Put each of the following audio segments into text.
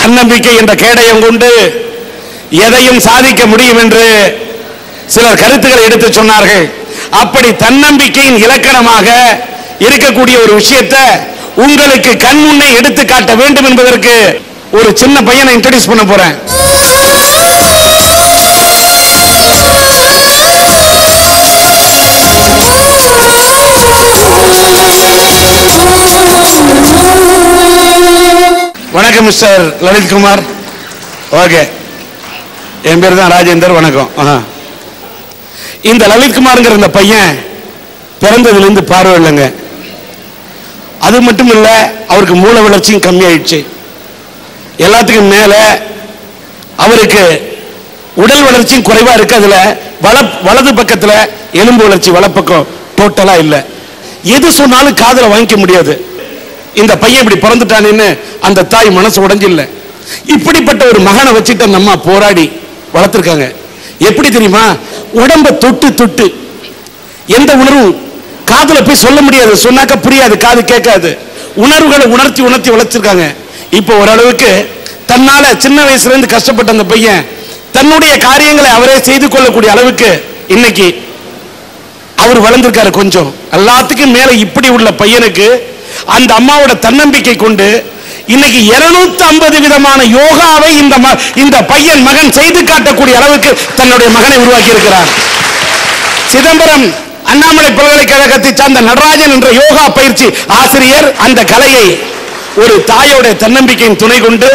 தன்னம்பிக்கை என்ற கேடயம் கொண்டு எதையும் சாதிக்க முடியும் என்று சிலர் கருத்துக்களை எடுத்து சொன்னார்கள். அப்படி தன்னம்பிக்கையின் இலக்கணமாக இருக்கக்கூடிய ஒரு விஷயத்தை உங்களுக்கு கண் முன்னே எடுத்து காட்ட வேண்டும் என்பதற்கு ஒரு சின்ன பையனை இன்ட்ரோடியூஸ் பண்ண போறேன். வணக்கம் மிஸ்டர் லலித்குமார். ஓகே, என் பேர் தான் ராஜேந்தர். வணக்கம். இந்த லலித்குமார்ங்கிற இந்த பையன் பிறந்ததுலேருந்து பார்வை இல்லைங்க. அது மட்டும் இல்லை, அவருக்கு மூல வளர்ச்சியும் கம்மியாயிடுச்சு. எல்லாத்துக்கும் மேல அவருக்கு உடல் வளர்ச்சியும் குறைவா இருக்கு. அதுல வலது பக்கத்துல எலும்பு வளர்ச்சி வலப்பக்கம் டோட்டலா இல்லை. எது சொன்னாலும் காதுல வாங்கிக்க முடியாது. இந்த பையன் இப்படி பிறந்துட்டானேன்னு அந்த தாய் மனசு உடைஞ்சு இல்லை. இப்படிப்பட்ட ஒரு மகனை வச்சுட்டு அந்த அம்மா போராடி வளர்த்திருக்காங்க. எப்படி தெரியுமா? உடம்ப தொட்டு தொட்டு எந்த உணர்வும் காதுல போய் சொல்ல முடியாது, சொன்னாக்க புரியாது, காது கேட்காது. உணர்வுகளை உணர்த்தி உணர்த்தி வளர்த்திருக்காங்க. இப்போ ஓரளவுக்கு தன்னால சின்ன வயசுல இருந்து கஷ்டப்பட்ட அந்த பையன் தன்னுடைய காரியங்களை அவரே செய்து கொள்ளக்கூடிய அளவுக்கு இன்னைக்கு அவர் வளர்ந்திருக்காரு. கொஞ்சம் எல்லாத்துக்கும் மேல இப்படி உள்ள பையனுக்கு அந்த அம்மாவோட தன்னம்பிக்கை கொண்டு இன்னைக்கு 250 விதமான யோகாவை இந்த பையன் மகன் செய்து காட்டக்கூடிய அளவுக்கு தன்னுடைய மகனை உருவாக்கி இருக்கிறார். சிதம்பரம் அண்ணாமலை பல்கலைக்கழகத்தை சார்ந்த நடராஜன் என்ற யோகா பயிற்சி ஆசிரியர் அந்த கலையை ஒரு தாயோட தன்னம்பிக்கையின் துணை கொண்டு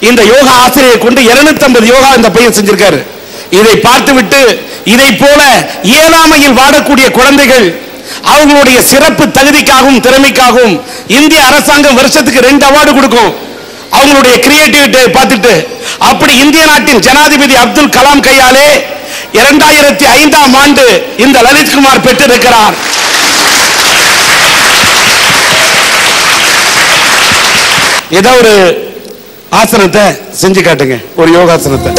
இந்த யோகா ஆசிரியரை கொண்டு 250 யோகா இந்த பையன் செஞ்சிருக்காரு. இதை பார்த்துவிட்டு இதை போல இயலாமையில் வாடக்கூடிய குழந்தைகள் அவங்களுடைய சிறப்பு தகுதிக்காகவும் திறமைக்காகவும் இந்திய அரசாங்கம் வருஷத்துக்கு 2 அவார்டு கொடுக்கும். அவங்களுடைய கிரியேட்டிவிட்டியை பார்த்துட்டு அப்படி இந்திய நாட்டின் ஜனாதிபதி அப்துல் கலாம் கையாலே 2005ஆம் ஆண்டு இந்த லலித்குமார் பெற்றிருக்கிறார். ஏதோ ஒரு ஆசனத்தை செஞ்சு காட்டுங்க, ஒரு யோகாசனத்தை.